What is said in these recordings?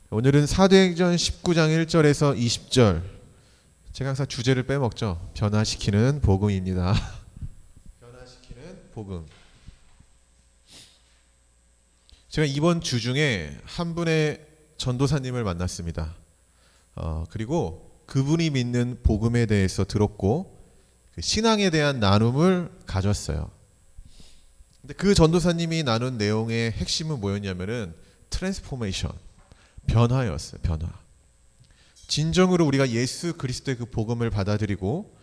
오늘은 사도행전 19장 1절에서 20절. 제가 항상 주제를 빼먹죠. 변화시키는 복음입니다. 변화시키는 복음. 제가 이번 주 중에 한 분의 전도사님을 만났습니다. 그리고 그분이 믿는 복음에 대해서 들었고 그 신앙에 대한 나눔을 가졌어요. 근데 그 전도사님이 나눈 내용의 핵심은 뭐였냐면은 트랜스포메이션, 변화였어요. 변화. 진정으로 우리가 예수 그리스도의 그 복음을 받아들이고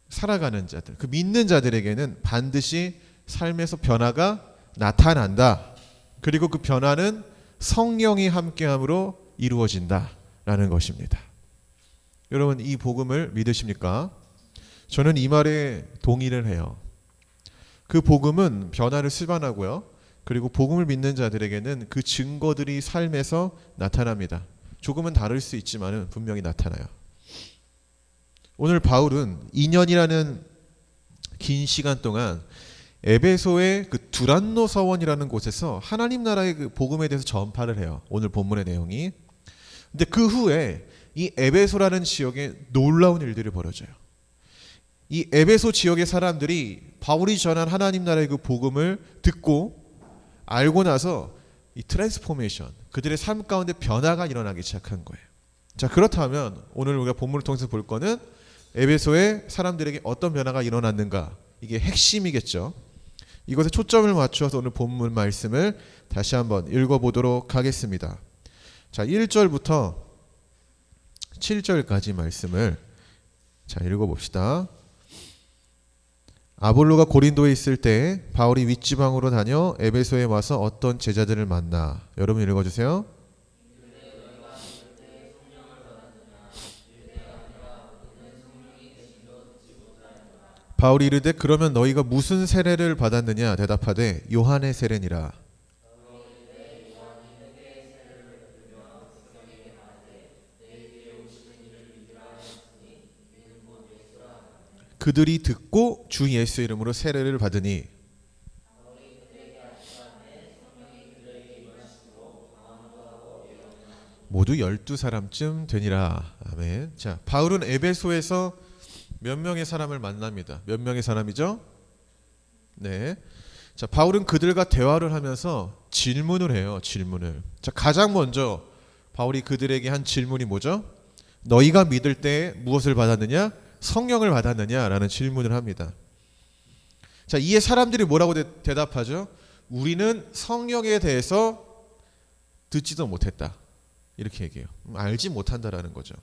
살아가는 자들, 그 믿는 자들에게는 반드시 삶에서 변화가 나타난다. 그리고 그 변화는 성령이 함께함으로 이루어진다라는 것입니다. 여러분, 이 복음을 믿으십니까? 저는 이 말에 동의를 해요. 그 복음은 변화를 수반하고요. 그리고 복음을 믿는 자들에게는 그 증거들이 삶에서 나타납니다. 조금은 다를 수 있지만 분명히 나타나요. 오늘 바울은 2년이라는 긴 시간 동안 에베소의 그 두란노 서원이라는 곳에서 하나님 나라의 그 복음에 대해서 전파를 해요. 오늘 본문의 내용이. 근데 그 후에 이 에베소라는 지역에 놀라운 일들이 벌어져요. 이 에베소 지역의 사람들이 바울이 전한 하나님 나라의 그 복음을 듣고 알고 나서 이 트랜스포메이션, 그들의 삶 가운데 변화가 일어나기 시작한 거예요. 자, 그렇다면 오늘 우리가 본문을 통해서 볼 거는 에베소의 사람들에게 어떤 변화가 일어났는가, 이게 핵심이겠죠. 이것에 초점을 맞추어서 오늘 본문 말씀을 다시 한번 읽어보도록 하겠습니다. 자, 1절부터 7절까지 말씀을 자 읽어봅시다. 아볼로가 고린도에 있을 때 바울이 윗지방으로 다녀 에베소에 와서 어떤 제자들을 만나. 여러분 읽어주세요. 바울이 이르되 그러면 너희가 무슨 세례를 받았느냐. 대답하되 요한의 세례니라. 그들이 듣고 주 예수 이름으로 세례를 받으니 모두 12사람쯤 되니라. 아멘. 자, 바울은 에베소에서 몇 명의 사람을 만납니다. 몇 명의 사람이죠? 네. 자, 바울은 그들과 대화를 하면서 질문을 해요. 질문을. 자, 가장 먼저 바울이 그들에게 한 질문이 뭐죠? 너희가 믿을 때 무엇을 받았느냐? 성령을 받았느냐라는 질문을 합니다. 자, 이에 사람들이 뭐라고 대답하죠? 우리는 성령에 대해서 듣지도 못했다. 이렇게 얘기해요. 알지 못한다라는 거죠.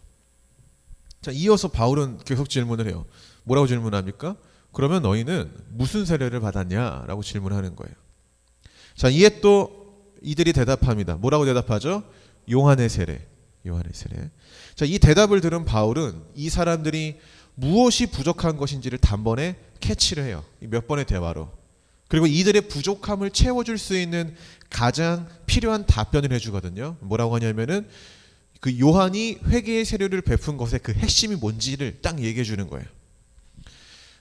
자, 이어서 바울은 계속 질문을 해요. 뭐라고 질문합니까? 그러면 너희는 무슨 세례를 받았냐라고 질문하는 거예요. 자, 이에 또 이들이 대답합니다. 뭐라고 대답하죠? 요한의 세례. 요한의 세례. 자, 이 대답을 들은 바울은 이 사람들이 무엇이 부족한 것인지를 단번에 캐치를 해요. 몇 번의 대화로. 그리고 이들의 부족함을 채워줄 수 있는 가장 필요한 답변을 해주거든요. 뭐라고 하냐면은 그 요한이 회개의 세례를 베푼 것의 그 핵심이 뭔지를 딱 얘기해 주는 거예요.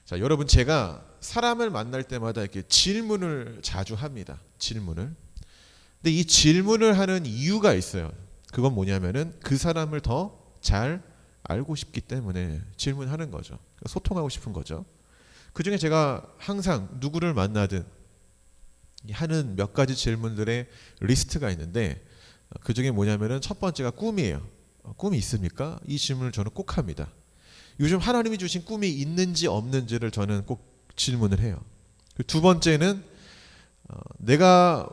자, 여러분, 제가 사람을 만날 때마다 이렇게 질문을 자주 합니다. 질문을. 근데 이 질문을 하는 이유가 있어요. 그건 뭐냐면은 그 사람을 더 잘 알고 싶기 때문에 질문하는 거죠. 소통하고 싶은 거죠. 그 중에 제가 항상 누구를 만나든 하는 몇 가지 질문들의 리스트가 있는데 그 중에 뭐냐면은 첫 번째가 꿈이에요. 꿈이 있습니까? 이 질문을 저는 꼭 합니다. 요즘 하나님이 주신 꿈이 있는지 없는지를 저는 꼭 질문을 해요. 두 번째는 내가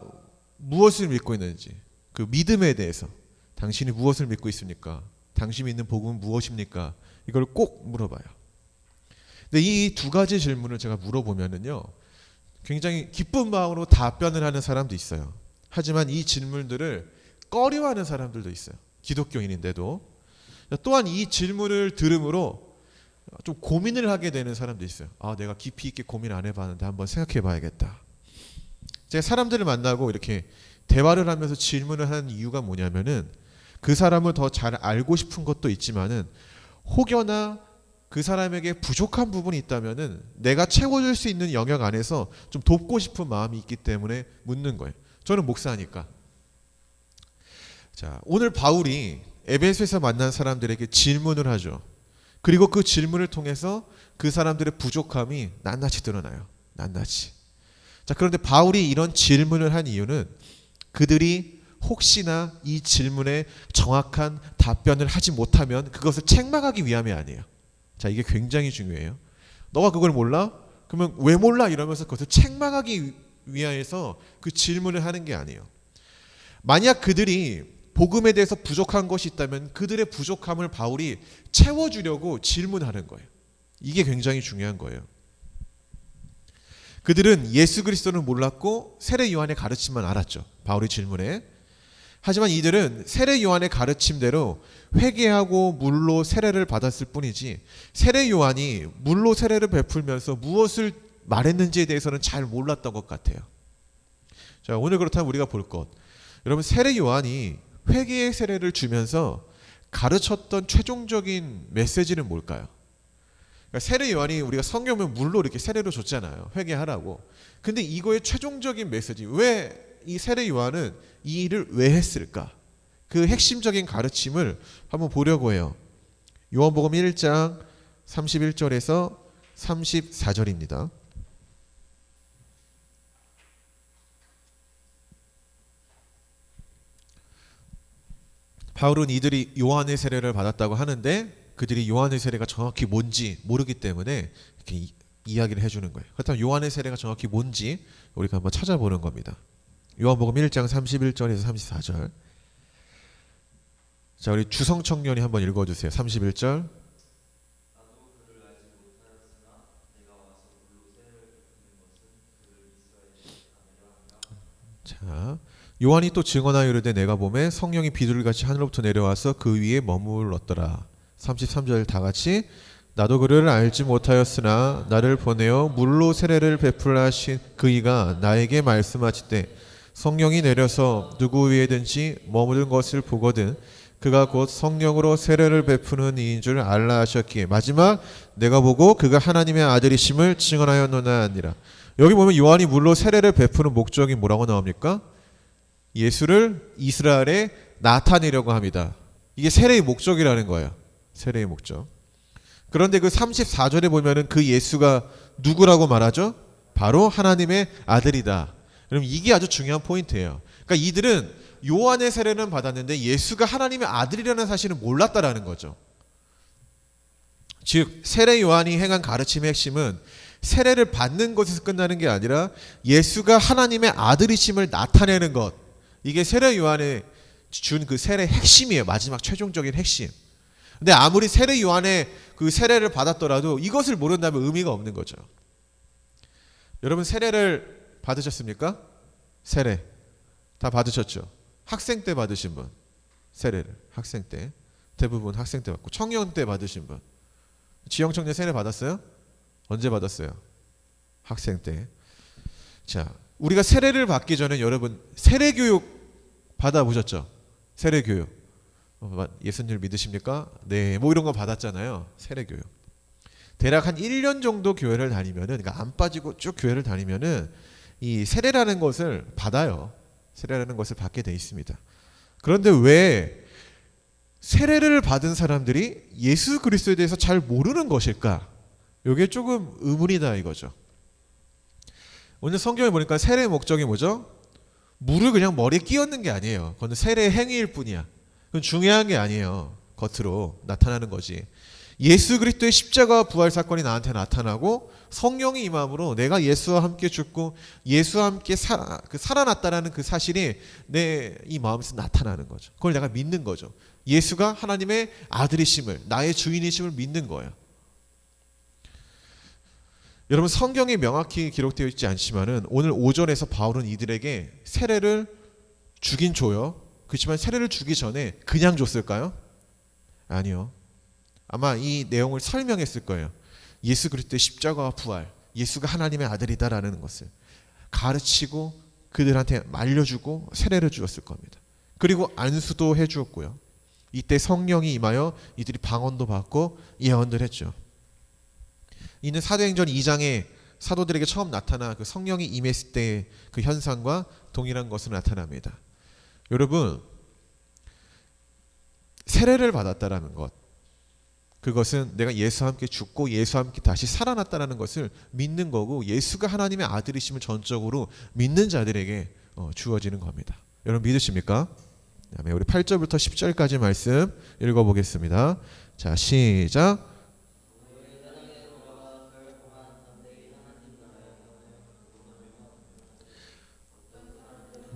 무엇을 믿고 있는지, 그 믿음에 대해서 당신이 무엇을 믿고 있습니까? 당신이 믿는 복음은 무엇입니까? 이걸 꼭 물어봐요. 근데 이 두 가지 질문을 제가 물어보면은요, 굉장히 기쁜 마음으로 답변을 하는 사람도 있어요. 하지만 이 질문들을 꺼려하는 사람들도 있어요. 기독교인인데도. 또한 이 질문을 들음으로 좀 고민을 하게 되는 사람도 있어요. 아, 내가 깊이 있게 고민 안 해봤는데 한번 생각해 봐야겠다. 제가 사람들을 만나고 이렇게 대화를 하면서 질문을 하는 이유가 뭐냐면은 그 사람을 더 잘 알고 싶은 것도 있지만은 혹여나 그 사람에게 부족한 부분이 있다면은 내가 채워줄 수 있는 영역 안에서 좀 돕고 싶은 마음이 있기 때문에 묻는 거예요. 저는 목사니까. 자, 오늘 바울이 에베소에서 만난 사람들에게 질문을 하죠. 그리고 그 질문을 통해서 그 사람들의 부족함이 낱낱이 드러나요. 낱낱이. 자, 그런데 바울이 이런 질문을 한 이유는 그들이 혹시나 이 질문에 정확한 답변을 하지 못하면 그것을 책망하기 위함이 아니에요. 자, 이게 굉장히 중요해요. 너가 그걸 몰라? 그러면 왜 몰라? 이러면서 그것을 책망하기 위해서 그 질문을 하는 게 아니에요. 만약 그들이 복음에 대해서 부족한 것이 있다면 그들의 부족함을 바울이 채워주려고 질문하는 거예요. 이게 굉장히 중요한 거예요. 그들은 예수 그리스도를 몰랐고 세례 요한의 가르침만 알았죠. 바울의 질문에. 하지만 이들은 세례 요한의 가르침대로 회개하고 물로 세례를 받았을 뿐이지 세례 요한이 물로 세례를 베풀면서 무엇을 말했는지에 대해서는 잘 몰랐던 것 같아요. 자, 오늘 그렇다면 우리가 볼 것. 여러분, 세례 요한이 회개의 세례를 주면서 가르쳤던 최종적인 메시지는 뭘까요? 그러니까 세례 요한이 우리가 성경을 물로 이렇게 세례로 줬잖아요. 회개하라고. 근데 이거의 최종적인 메시지, 왜 이 세례 요한은 이 일을 왜 했을까? 그 핵심적인 가르침을 한번 보려고 해요. 요한복음 1장 31절에서 34절입니다. 바울은 이들이 요한의 세례를 받았다고 하는데 그들이 요한의 세례가 정확히 뭔지 모르기 때문에 이렇게 이야기를 해주는 거예요. 그렇다면 요한의 세례가 정확히 뭔지 우리가 한번 찾아보는 겁니다. 요한복음 1장 31절에서 34절. 자, 우리 주성 청년이 한번 읽어주세요. 31절. 자, 요한이 또 증언하여 이르되 내가 보매 성령이 비둘기같이 하늘로부터 내려와서 그 위에 머물렀더라. 33절 다 같이. 나도 그를 알지 못하였으나 나를 보내어 물로 세례를 베풀라 하신 그이가 나에게 말씀하시되 성령이 내려서 누구 위에든지 머무는 것을 보거든 그가 곧 성령으로 세례를 베푸는 이인 줄 알라 하셨기에 마지막 내가 보고 그가 하나님의 아들이심을 증언하였노나 아니라. 여기 보면 요한이 물로 세례를 베푸는 목적이 뭐라고 나옵니까? 예수를 이스라엘에 나타내려고 합니다. 이게 세례의 목적이라는 거예요. 세례의 목적. 그런데 그 34절에 보면은 그 예수가 누구라고 말하죠? 바로 하나님의 아들이다. 그럼 이게 아주 중요한 포인트예요. 그러니까 이들은 요한의 세례는 받았는데 예수가 하나님의 아들이라는 사실은 몰랐다라는 거죠. 즉 세례 요한이 행한 가르침의 핵심은 세례를 받는 것에서 끝나는 게 아니라 예수가 하나님의 아들이심을 나타내는 것. 이게 세례 요한의 준 그 세례의 핵심이에요. 마지막 최종적인 핵심. 근데 아무리 세례 요한의 그 세례를 받았더라도 이것을 모른다면 의미가 없는 거죠. 여러분 세례를 받으셨습니까? 세례 다 받으셨죠? 학생 때 받으신 분 세례를 학생 때 대부분 학생 때 받고 청년 때 받으신 분 지영청년 세례 받았어요? 언제 받았어요? 학생 때. 자, 우리가 세례를 받기 전에 여러분 세례 교육 받아보셨죠? 세례 교육. 예수님 믿으십니까? 네, 뭐 이런 거 받았잖아요. 세례 교육. 대략 한 1년 정도 교회를 다니면은, 그러니까 안 빠지고 쭉 교회를 다니면은 이 세례라는 것을 받아요. 세례라는 것을 받게 돼 있습니다. 그런데 왜 세례를 받은 사람들이 예수 그리스도에 대해서 잘 모르는 것일까? 이게 조금 의문이다 이거죠. 오늘 성경에 보니까 세례의 목적이 뭐죠? 물을 그냥 머리에 끼얹는 게 아니에요. 그건 세례의 행위일 뿐이야. 그건 중요한 게 아니에요. 겉으로 나타나는 거지. 예수 그리스도의 십자가와 부활 사건이 나한테 나타나고 성령이 임함으로 내가 예수와 함께 죽고 예수와 함께 살아났다라는 그 사실이 내 이 마음에서 나타나는 거죠. 그걸 내가 믿는 거죠. 예수가 하나님의 아들이심을, 나의 주인이심을 믿는 거예요. 여러분 성경이 명확히 기록되어 있지 않지만은 오늘 오전에서 바울은 이들에게 세례를 주긴 줘요. 그렇지만 세례를 주기 전에 그냥 줬을까요? 아니요. 아마 이 내용을 설명했을 거예요. 예수 그리스도의 십자가와 부활, 예수가 하나님의 아들이다라는 것을 가르치고 그들한테 말려주고 세례를 주었을 겁니다. 그리고 안수도 해주었고요. 이때 성령이 임하여 이들이 방언도 받고 예언을 했죠. 이는 사도행전 2장에 사도들에게 처음 나타나 그 성령이 임했을 때 그 현상과 동일한 것으로 나타납니다. 여러분 세례를 받았다라는 것. 그것은 내가 예수와 함께 죽고 예수와 함께 다시 살아났다라는 것을 믿는 거고, 예수가 하나님의 아들이심을 전적으로 믿는 자들에게 주어지는 겁니다. 여러분 믿으십니까? 우리 8절부터 10절까지 말씀 읽어보겠습니다. 자, 시작.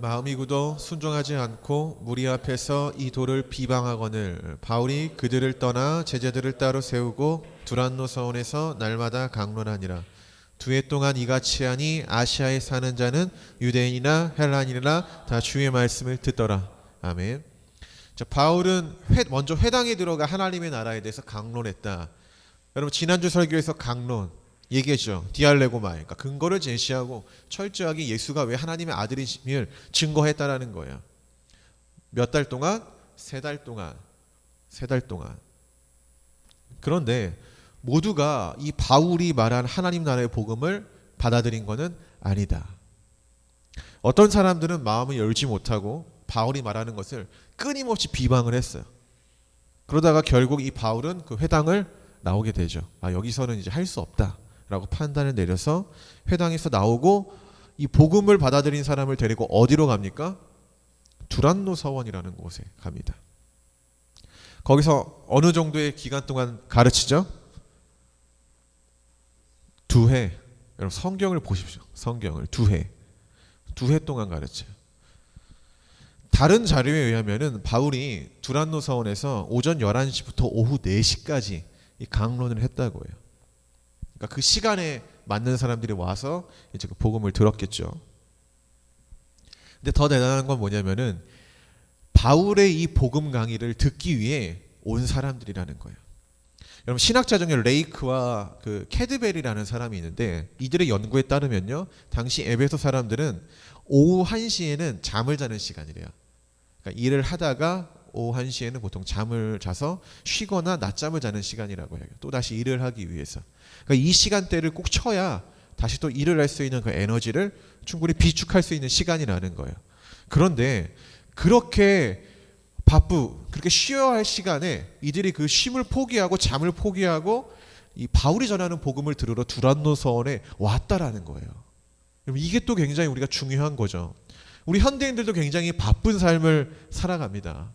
마음이 굳어 순종하지 않고 무리 앞에서 이 돌을 비방하거늘 바울이 그들을 떠나 제자들을 따로 세우고 두란노 서원에서 날마다 강론하니라. 2해 동안 이같이 하니 아시아에 사는 자는 유대인이나 헬라인이나 다 주의 말씀을 듣더라. 아멘. 자, 바울은 먼저 회당에 들어가 하나님의 나라에 대해서 강론했다. 여러분 지난주 설교에서 강론 얘기했죠. 디알레고마이. 그러니까 근거를 제시하고 철저하게 예수가 왜 하나님의 아들임을 증거했다라는 거예요. 몇 달 동안? 3달 동안. 3달 동안. 그런데 모두가 이 바울이 말한 하나님 나라의 복음을 받아들인 것은 아니다. 어떤 사람들은 마음을 열지 못하고 바울이 말하는 것을 끊임없이 비방을 했어요. 그러다가 결국 이 바울은 그 회당을 나오게 되죠. 여기서는 이제 할 수 없다 라고 판단을 내려서 회당에서 나오고 이 복음을 받아들인 사람을 데리고 어디로 갑니까? 두란노 서원이라는 곳에 갑니다. 거기서 어느 정도의 기간 동안 가르치죠? 2해. 여러분 성경을 보십시오. 성경을 2해 동안 가르쳐요. 다른 자료에 의하면은 바울이 두란노 서원에서 오전 11시부터 오후 4시까지 이 강론을 했다고 해요. 그러니까 그 시간에 맞는 사람들이 와서 이제 그 복음을 들었겠죠. 근데 더 대단한 건 뭐냐면은 바울의 이 복음 강의를 듣기 위해 온 사람들이라는 거예요. 여러분 신학자 중에 레이크와 그 캐드벨이라는 사람이 있는데 이들의 연구에 따르면요, 당시 에베소 사람들은 오후 1시에는 잠을 자는 시간이래요. 그러니까 일을 하다가 오후 1시에는 보통 잠을 자서 쉬거나 낮잠을 자는 시간이라고 해요. 또 다시 일을 하기 위해서. 그러니까 이 시간대를 꼭 쳐야 다시 또 일을 할 수 있는 그 에너지를 충분히 비축할 수 있는 시간이라는 거예요. 그런데 그렇게 그렇게 쉬어야 할 시간에 이들이 그 쉼을 포기하고 잠을 포기하고 이 바울이 전하는 복음을 들으러 두란노 서원에 왔다라는 거예요. 이게 또 굉장히 우리가 중요한 거죠. 우리 현대인들도 굉장히 바쁜 삶을 살아갑니다.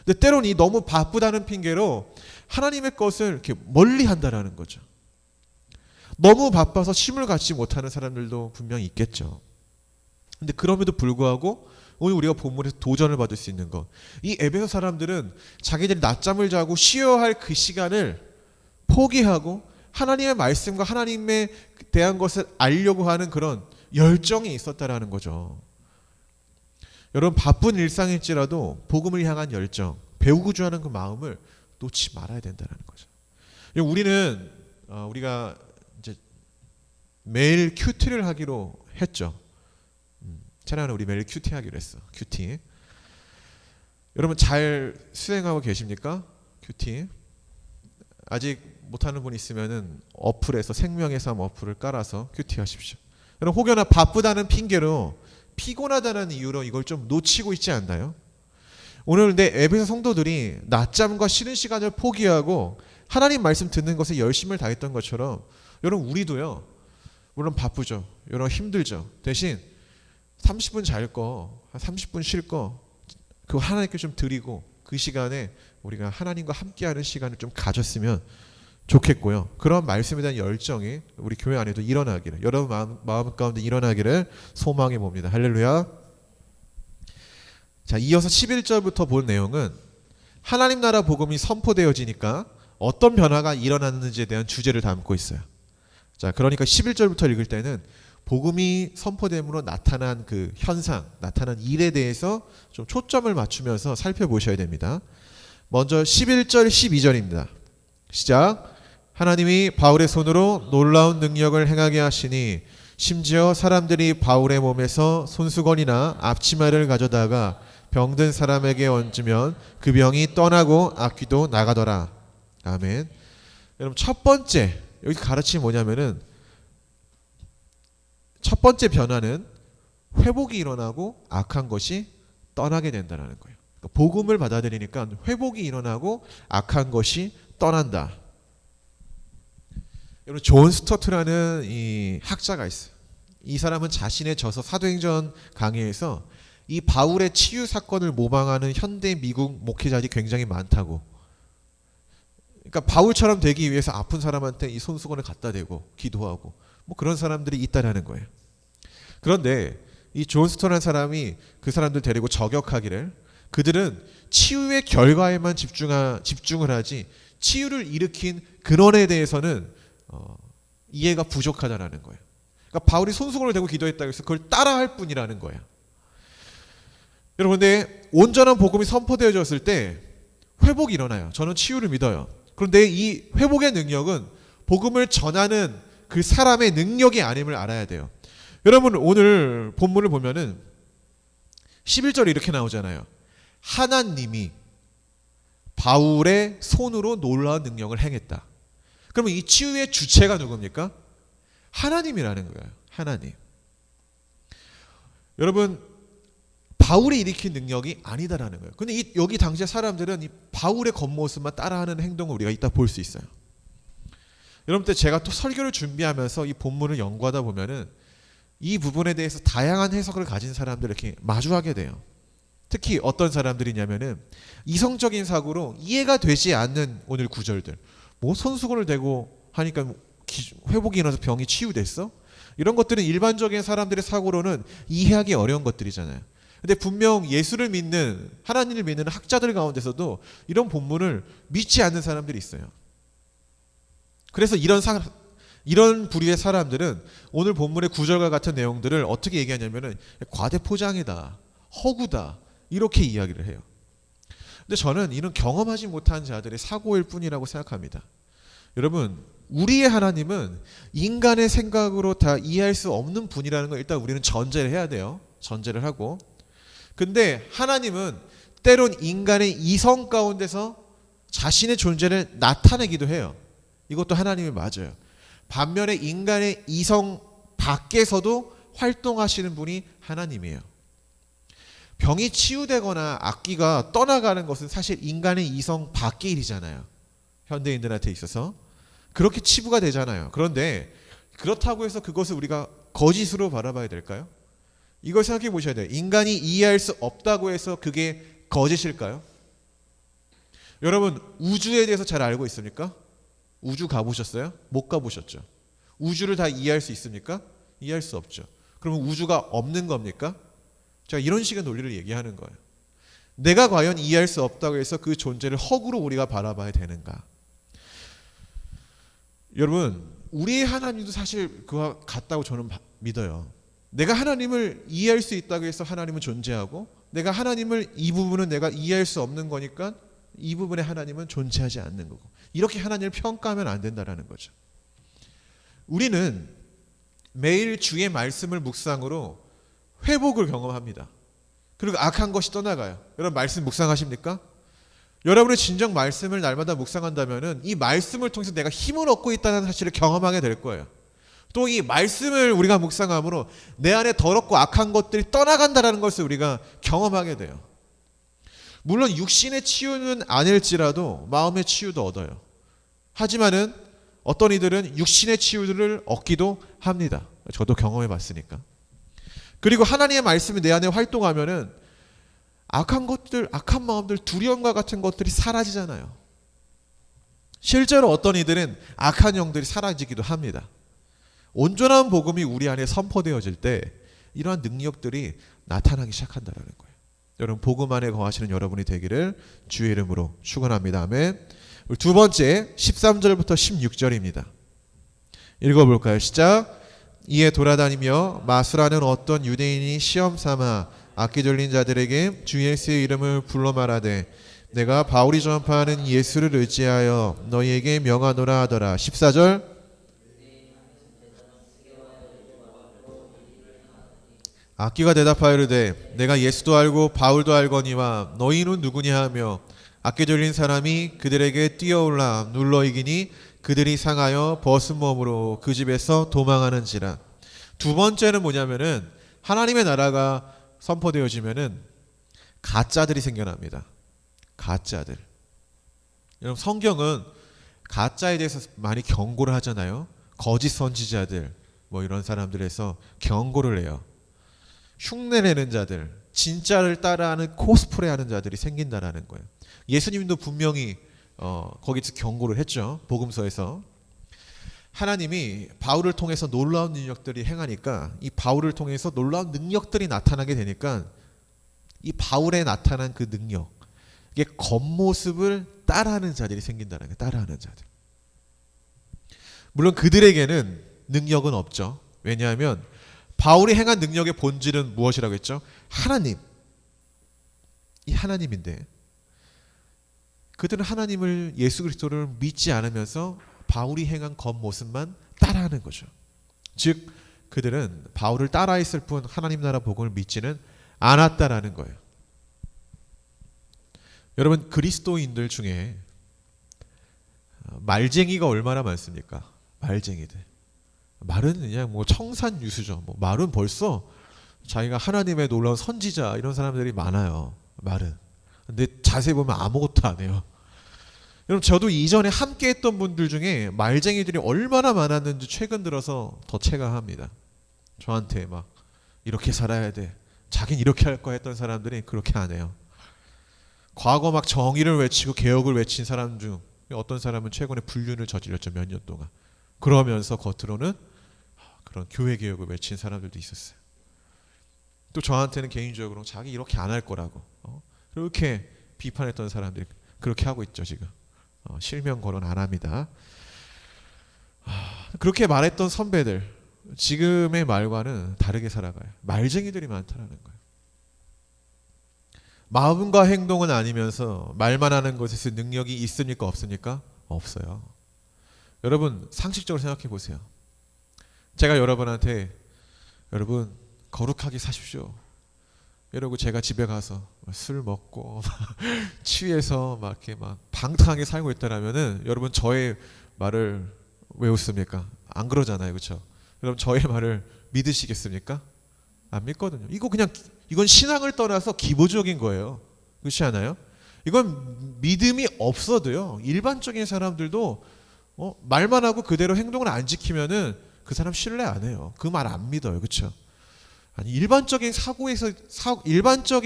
근데 때로는 이 너무 바쁘다는 핑계로 하나님의 것을 이렇게 멀리 한다라는 거죠. 너무 바빠서 쉼을 갖지 못하는 사람들도 분명히 있겠죠. 근데 그럼에도 불구하고 오늘 우리가 본문에서 도전을 받을 수 있는 것, 이 에베소 사람들은 자기들이 낮잠을 자고 쉬어야 할 그 시간을 포기하고 하나님의 말씀과 하나님에 대한 것을 알려고 하는 그런 열정이 있었다라는 거죠. 여러분 바쁜 일상일지라도 복음을 향한 열정, 배우고자 하는 그 마음을 놓지 말아야 된다는 거죠. 우리가 이제 매일 큐티를 하기로 했죠. 차라리 우리 매일 큐티 하기로 했어. 큐티. 여러분 잘 수행하고 계십니까? 큐티. 아직 못하는 분 있으면은 어플에서 생명의삶 어플을 깔아서 큐티 하십시오. 여러분 혹여나 바쁘다는 핑계로 피곤하다는 이유로 이걸 좀 놓치고 있지 않나요? 오늘 근데 에베소 성도들이 낮잠과 쉬는 시간을 포기하고 하나님 말씀 듣는 것에 열심을 다했던 것처럼 여러분 우리도요, 물론 바쁘죠. 여러분 힘들죠. 대신 30분 잘 거, 한 30분 쉴 거, 그거 하나님께 좀 드리고 그 시간에 우리가 하나님과 함께하는 시간을 좀 가졌으면 좋겠고요. 그런 말씀에 대한 열정이 우리 교회 안에도 일어나기를, 여러분 마음 가운데 일어나기를 소망해 봅니다. 할렐루야. 자, 이어서 11절부터 본 내용은 하나님 나라 복음이 선포되어지니까 어떤 변화가 일어났는지에 대한 주제를 담고 있어요. 자, 그러니까 11절부터 읽을 때는 복음이 선포됨으로 나타난 그 현상, 나타난 일에 대해서 좀 초점을 맞추면서 살펴보셔야 됩니다. 먼저 11절, 12절입니다. 시작. 하나님이 바울의 손으로 놀라운 능력을 행하게 하시니 심지어 사람들이 바울의 몸에서 손수건이나 앞치마를 가져다가 병든 사람에게 얹으면 그 병이 떠나고 악귀도 나가더라. 아멘. 여러분 첫 번째 여기 가르침이 뭐냐면은 첫 번째 변화는 회복이 일어나고 악한 것이 떠나게 된다는 거예요. 복음을 받아들이니까 회복이 일어나고 악한 것이 떠난다. 여러분 존 스토트라는 이 학자가 있어요. 이 사람은 자신의 저서 사도행전 강의에서 이 바울의 치유 사건을 모방하는 현대 미국 목회자들이 굉장히 많다고. 그러니까 바울처럼 되기 위해서 아픈 사람한테 이 손수건을 갖다 대고 기도하고 뭐 그런 사람들이 있다라는 거예요. 그런데 이 존 스토트라는 사람이 그 사람들 데리고 저격하기를 그들은 치유의 결과에만 집중을 하지 치유를 일으킨 근원에 대해서는 이해가 부족하다라는 거예요. 그러니까 바울이 손수건을 대고 기도했다고 해서 그걸 따라할 뿐이라는 거예요. 여러분 근데 온전한 복음이 선포되어졌을 때 회복이 일어나요. 저는 치유를 믿어요. 그런데 이 회복의 능력은 복음을 전하는 그 사람의 능력이 아님을 알아야 돼요. 여러분 오늘 본문을 보면은 11절에 이렇게 나오잖아요. 하나님이 바울의 손으로 놀라운 능력을 행했다. 그러면 이 치유의 주체가 누굽니까? 하나님이라는 거예요. 하나님. 여러분 바울이 일으킨 능력이 아니다라는 거예요. 근데 여기 당시의 사람들은 이 바울의 겉모습만 따라하는 행동을 우리가 이따 볼 수 있어요. 여러분들 제가 또 설교를 준비하면서 이 본문을 연구하다 보면은 이 부분에 대해서 다양한 해석을 가진 사람들을 이렇게 마주하게 돼요. 특히 어떤 사람들이냐면은 이성적인 사고로 이해가 되지 않는 오늘 구절들. 뭐 손수건을 대고 하니까 회복이 일어나서 병이 치유됐어? 이런 것들은 일반적인 사람들의 사고로는 이해하기 어려운 것들이잖아요. 근데 분명 예수를 믿는 하나님을 믿는 학자들 가운데서도 이런 본문을 믿지 않는 사람들이 있어요. 그래서 이런 부류의 사람들은 오늘 본문의 구절과 같은 내용들을 어떻게 얘기하냐면은 과대포장이다, 허구다 이렇게 이야기를 해요. 근데 저는 이런 경험하지 못한 자들의 사고일 뿐이라고 생각합니다. 여러분 우리의 하나님은 인간의 생각으로 다 이해할 수 없는 분이라는 걸 일단 우리는 전제를 해야 돼요. 전제를 하고. 근데 하나님은 때론 인간의 이성 가운데서 자신의 존재를 나타내기도 해요. 이것도 하나님이 맞아요. 반면에 인간의 이성 밖에서도 활동하시는 분이 하나님이에요. 병이 치유되거나 악귀가 떠나가는 것은 사실 인간의 이성 밖의 일이잖아요. 현대인들한테 있어서. 그렇게 치부가 되잖아요. 그런데 그렇다고 해서 그것을 우리가 거짓으로 바라봐야 될까요? 이걸 생각해 보셔야 돼요. 인간이 이해할 수 없다고 해서 그게 거짓일까요? 여러분 우주에 대해서 잘 알고 있습니까? 우주 가보셨어요? 못 가보셨죠? 우주를 다 이해할 수 있습니까? 이해할 수 없죠. 그러면 우주가 없는 겁니까? 제가 이런 식의 논리를 얘기하는 거예요. 내가 과연 이해할 수 없다고 해서 그 존재를 허구로 우리가 바라봐야 되는가? 여러분 우리의 하나님도 사실 그와 같다고 저는 믿어요. 내가 하나님을 이해할 수 있다고 해서 하나님은 존재하고 내가 하나님을 이 부분은 내가 이해할 수 없는 거니까 이 부분에 하나님은 존재하지 않는 거고 이렇게 하나님을 평가하면 안 된다는 거죠. 우리는 매일 주의 말씀을 묵상으로 회복을 경험합니다. 그리고 악한 것이 떠나가요. 여러분 말씀 묵상하십니까? 여러분의 진정 말씀을 날마다 묵상한다면 이 말씀을 통해서 내가 힘을 얻고 있다는 사실을 경험하게 될 거예요. 또 이 말씀을 우리가 묵상함으로 내 안에 더럽고 악한 것들이 떠나간다는 것을 우리가 경험하게 돼요. 물론 육신의 치유는 아닐지라도 마음의 치유도 얻어요. 하지만은 어떤 이들은 육신의 치유를 얻기도 합니다. 저도 경험해 봤으니까. 그리고 하나님의 말씀이 내 안에 활동하면은 악한 것들, 악한 마음들, 두려움과 같은 것들이 사라지잖아요. 실제로 어떤 이들은 악한 영들이 사라지기도 합니다. 온전한 복음이 우리 안에 선포되어질 때 이러한 능력들이 나타나기 시작한다는 거예요. 여러분 복음 안에 거하시는 여러분이 되기를 주의 이름으로 축원합니다. 아멘. 두 번째 13절부터 16절입니다. 읽어볼까요? 시작. 이에 돌아다니며 마술하는 어떤 유대인이 시험 삼아 악기 들린 자들에게 주 예수의 이름을 불러 말하되 내가 바울이 전파하는 예수를 의지하여 너희에게 명하노라 하더라. 14절. 악기가 대답하여 이르되 내가 예수도 알고 바울도 알거니와 너희는 누구냐 하며 악기 들린 사람이 그들에게 뛰어올라 눌러 이기니 그들이 상하여 벗은 몸으로 그 집에서 도망하는지라. 두 번째는 뭐냐면은 하나님의 나라가 선포되어지면은 가짜들이 생겨납니다. 가짜들. 여러분 성경은 가짜에 대해서 많이 경고를 하잖아요. 거짓 선지자들 뭐 이런 사람들에서 경고를 해요. 흉내내는 자들, 진짜를 따라하는 코스프레하는 자들이 생긴다라는 거예요. 예수님도 분명히 거기서 경고를 했죠. 복음서에서. 하나님이 바울을 통해서 놀라운 능력들이 행하니까 이 바울을 통해서 놀라운 능력들이 나타나게 되니까 이 바울에 나타난 그 능력, 이게 겉모습을 따라하는 자들이 생긴다는 거예요. 따라하는 자들. 물론 그들에게는 능력은 없죠. 왜냐하면 바울이 행한 능력의 본질은 무엇이라고 했죠? 하나님. 이 하나님인데 그들은 하나님을, 예수 그리스도를 믿지 않으면서 바울이 행한 겉모습만 따라하는 거죠. 즉 그들은 바울을 따라했을 뿐 하나님 나라 복음을 믿지는 않았다라는 거예요. 여러분 그리스도인들 중에 말쟁이가 얼마나 많습니까? 말쟁이들. 말은 그냥 뭐 청산유수죠. 뭐 말은 벌써 자기가 하나님의 놀라운 선지자 이런 사람들이 많아요. 말은. 근데 자세히 보면 아무것도 안 해요. 여러분 저도 이전에 함께 했던 분들 중에 말쟁이들이 얼마나 많았는지 최근 들어서 더 체감합니다. 저한테 막 이렇게 살아야 돼, 자긴 이렇게 할 거야 했던 사람들이 그렇게 안 해요. 과거 막 정의를 외치고 개혁을 외친 사람 중 어떤 사람은 최근에 불륜을 저질렀죠. 몇 년 동안. 그러면서 겉으로는 그런 교회 개혁을 외친 사람들도 있었어요. 또 저한테는 개인적으로 자기 이렇게 안 할 거라고 그렇게 비판했던 사람들이 그렇게 하고 있죠. 지금 실명 거론 안 합니다. 그렇게 말했던 선배들 지금의 말과는 다르게 살아가요. 말쟁이들이 많다라는 거예요. 마음과 행동은 아니면서 말만 하는 것에서 능력이 있습니까? 없습니까? 없어요. 여러분 상식적으로 생각해 보세요. 제가 여러분한테 여러분 거룩하게 사십시오. 이러고 제가 집에 가서 술 먹고 취해서 막 이렇게 막 방탕하게 살고 있다라면은 여러분 저의 말을 왜 웃습니까? 안 그러잖아요, 그렇죠? 여러분 저의 말을 믿으시겠습니까? 안 믿거든요. 이건 신앙을 떠나서 기보적인 거예요. 그렇지 않아요? 이건 믿음이 없어도요. 일반적인 사람들도 말만 하고 그대로 행동을 안 지키면은 그 사람 신뢰 안 해요. 그 말 안 믿어요, 그렇죠? 아니 일반적인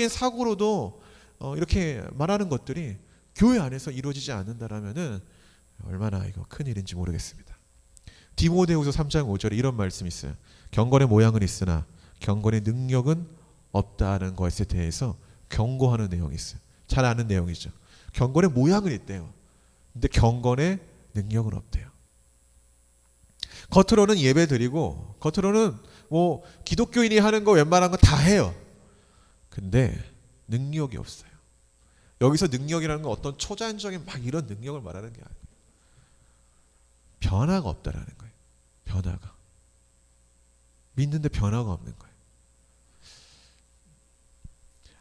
사고로도 이렇게 말하는 것들이 교회 안에서 이루어지지 않는다라면은 얼마나 이거 큰 일인지 모르겠습니다. 디모데후서 3장 5절에 이런 말씀이 있어요. 경건의 모양은 있으나 경건의 능력은 없다는 것에 대해서 경고하는 내용이 있어요. 잘 아는 내용이죠. 경건의 모양은 있대요. 근데 경건의 능력은 없대요. 겉으로는 예배 드리고 겉으로는 뭐 기독교인이 하는 거 웬만한 거 다 해요. 근데 능력이 없어요. 여기서 능력이라는 건 어떤 초자연적인 막 이런 능력을 말하는 게 아니에요. 변화가 없다라는 거예요. 변화가. 믿는데 변화가 없는 거예요.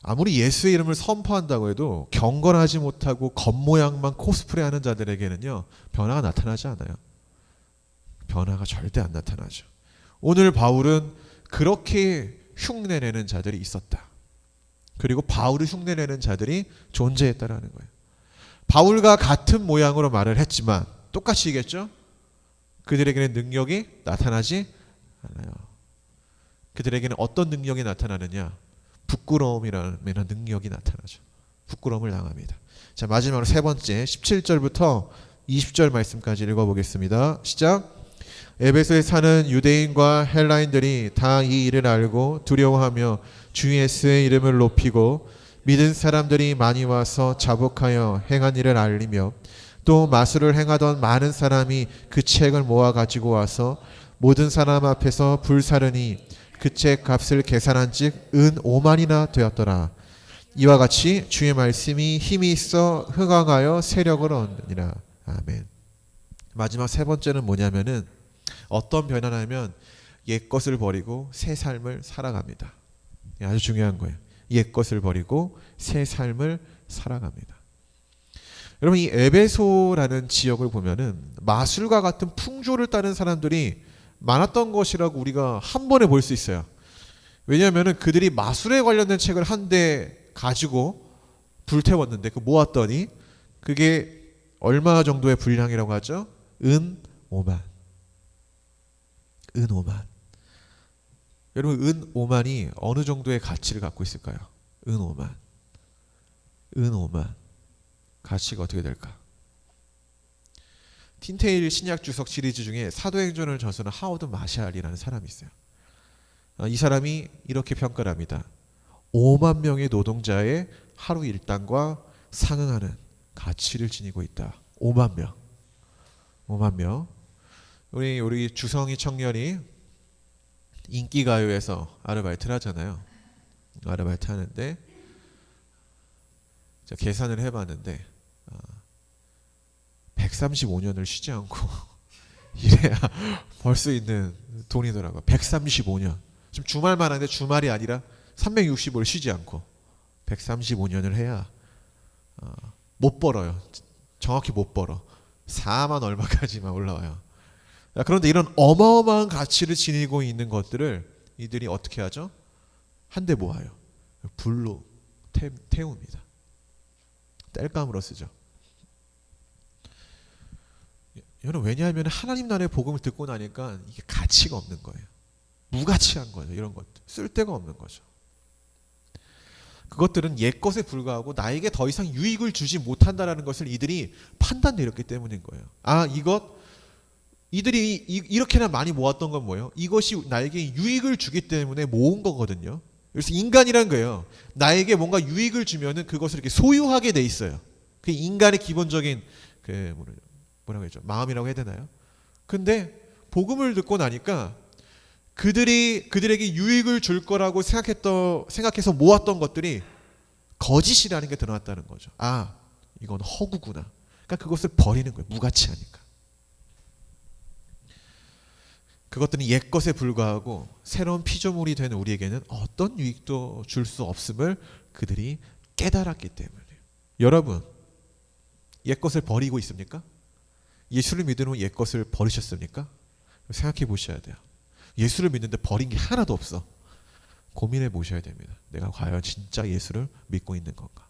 아무리 예수의 이름을 선포한다고 해도 경건하지 못하고 겉모양만 코스프레하는 자들에게는요 변화가 나타나지 않아요. 변화가 절대 안 나타나죠. 오늘 바울은 그렇게 흉내내는 자들이 있었다. 그리고 바울을 흉내내는 자들이 존재했다라는 거예요. 바울과 같은 모양으로 말을 했지만 똑같이겠죠? 그들에게는 능력이 나타나지 않아요. 그들에게는 어떤 능력이 나타나느냐? 부끄러움이라는 능력이 나타나죠. 부끄러움을 당합니다. 자, 마지막으로 세 번째 17절부터 20절 말씀까지 읽어보겠습니다. 시작. 에베소에 사는 유대인과 헬라인들이 다 이 일을 알고 두려워하며 주 예수의 이름을 높이고 믿은 사람들이 많이 와서 자복하여 행한 일을 알리며 또 마술을 행하던 많은 사람이 그 책을 모아 가지고 와서 모든 사람 앞에서 불사르니 그 책 값을 계산한즉 은 5만이나 되었더라. 이와 같이 주의 말씀이 힘이 있어 흥황하여 세력을 얻느니라. 아멘. 마지막 세 번째는 뭐냐면은 어떤 변화냐면 옛 것을 버리고 새 삶을 살아갑니다. 아주 중요한 거예요. 옛 것을 버리고 새 삶을 살아갑니다. 여러분 이 에베소라는 지역을 보면은 마술과 같은 풍조를 따른 사람들이 많았던 것이라고 우리가 한 번에 볼 수 있어요. 왜냐하면은 그들이 마술에 관련된 책을 한데 가지고 불태웠는데 그 모았더니 그게 얼마 정도의 분량이라고 하죠? 은 5만. 은 5만. 여러분 은 5만이 어느 정도의 가치를 갖고 있을까요? 은 5만. 은 5만. 가치가 어떻게 될까? 틴테일 신약 주석 시리즈 중에 사도행전을 저서는 하워드 마샬이라는 사람이 있어요. 이 사람이 이렇게 평가를 합니다. 5만 명의 노동자의 하루 일당과 상응하는 가치를 지니고 있다. 5만 명. 5만 명. 우리 주성이 청년이 인기가요에서 아르바이트를 하잖아요. 아르바이트 하는데 제가 계산을 해봤는데 135년을 쉬지 않고 일해야 벌 수 있는 돈이더라고요. 135년. 지금 주말만 하는데 주말이 아니라 365일 쉬지 않고 135년을 해야 못 벌어요. 정확히 못 벌어. 4만 얼마까지만 올라와요. 그런데 이런 어마어마한 가치를 지니고 있는 것들을 이들이 어떻게 하죠? 한데 모아요. 불로 태웁니다. 땔감으로 쓰죠. 여러분 왜냐하면 하나님 나라의 복음을 듣고 나니까 이게 가치가 없는 거예요. 무가치한 거죠. 이런 것들. 쓸데가 없는 거죠. 그것들은 옛것에 불과하고 나에게 더 이상 유익을 주지 못한다라는 것을 이들이 판단 내렸기 때문인 거예요. 이들이 이렇게나 많이 모았던 건 뭐예요? 이것이 나에게 유익을 주기 때문에 모은 거거든요. 그래서 인간이란 거예요. 나에게 뭔가 유익을 주면은 그것을 이렇게 소유하게 돼 있어요. 그게 인간의 기본적인 뭐라고 했죠? 마음이라고 해야 되나요? 근데 복음을 듣고 나니까 그들에게 유익을 줄 거라고 생각해서 모았던 것들이 거짓이라는 게 드러났다는 거죠. 이건 허구구나. 그러니까 그것을 버리는 거예요. 무가치하니까. 그것들은 옛것에 불과하고 새로운 피조물이 된 우리에게는 어떤 유익도 줄 수 없음을 그들이 깨달았기 때문이에요. 여러분, 옛것을 버리고 있습니까? 예수를 믿으면 옛것을 버리셨습니까? 생각해 보셔야 돼요. 예수를 믿는데 버린 게 하나도 없어. 고민해 보셔야 됩니다. 내가 과연 진짜 예수를 믿고 있는 건가?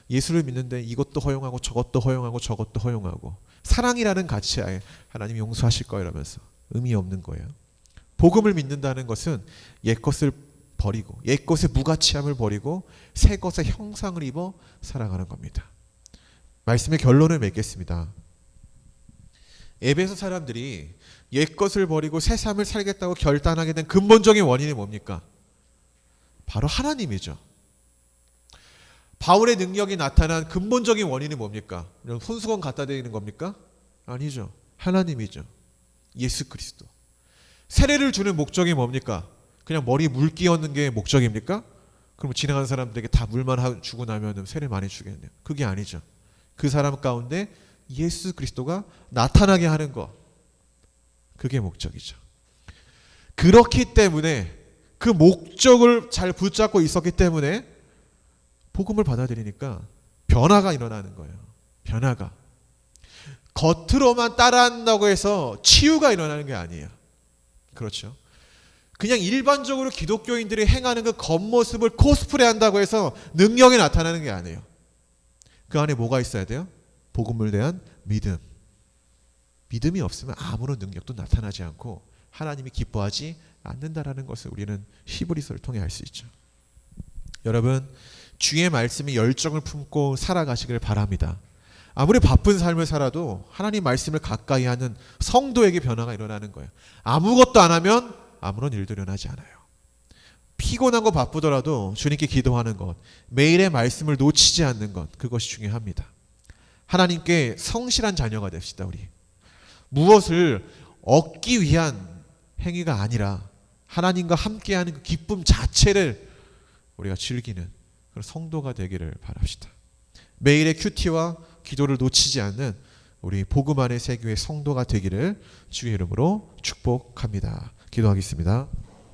예수를 믿는데 이것도 허용하고 저것도 허용하고 저것도 허용하고 사랑이라는 가치하에 하나님이 용서하실 거예요 이러면서 의미 없는 거예요. 복음을 믿는다는 것은 옛것을 버리고 옛것의 무가치함을 버리고 새것의 형상을 입어 살아가는 겁니다. 말씀의 결론을 맺겠습니다. 에베소 사람들이 옛것을 버리고 새 삶을 살겠다고 결단하게 된 근본적인 원인이 뭡니까? 바로 하나님이죠. 바울의 능력이 나타난 근본적인 원인이 뭡니까? 손수건 갖다 대는 겁니까? 아니죠. 하나님이죠. 예수 그리스도. 세례를 주는 목적이 뭡니까? 그냥 머리 물 끼얹는 게 목적입니까? 그럼 지나가는 사람들에게 다 물만 주고 나면 세례 많이 주겠네요. 그게 아니죠. 그 사람 가운데 예수 그리스도가 나타나게 하는 것. 그게 목적이죠. 그렇기 때문에 그 목적을 잘 붙잡고 있었기 때문에 복음을 받아들이니까 변화가 일어나는 거예요. 변화가. 겉으로만 따라한다고 해서 치유가 일어나는 게 아니에요. 그렇죠. 그냥 일반적으로 기독교인들이 행하는 그 겉모습을 코스프레 한다고 해서 능력이 나타나는 게 아니에요. 그 안에 뭐가 있어야 돼요? 복음을 대한 믿음. 믿음이 없으면 아무런 능력도 나타나지 않고 하나님이 기뻐하지 않는다라는 것을 우리는 히브리서를 통해 알 수 있죠. 여러분, 주의 말씀에 열정을 품고 살아가시길 바랍니다. 아무리 바쁜 삶을 살아도 하나님 말씀을 가까이 하는 성도에게 변화가 일어나는 거예요. 아무것도 안 하면 아무런 일도 일어나지 않아요. 피곤하고 바쁘더라도 주님께 기도하는 것, 매일의 말씀을 놓치지 않는 것, 그것이 중요합니다. 하나님께 성실한 자녀가 됩시다. 우리 무엇을 얻기 위한 행위가 아니라 하나님과 함께하는 그 기쁨 자체를 우리가 즐기는 그런 성도가 되기를 바랍시다. 매일의 큐티와 기도를 놓치지 않는 우리 복음 안의 세교의 성도가 되기를 주의 이름으로 축복합니다. 기도하겠습니다.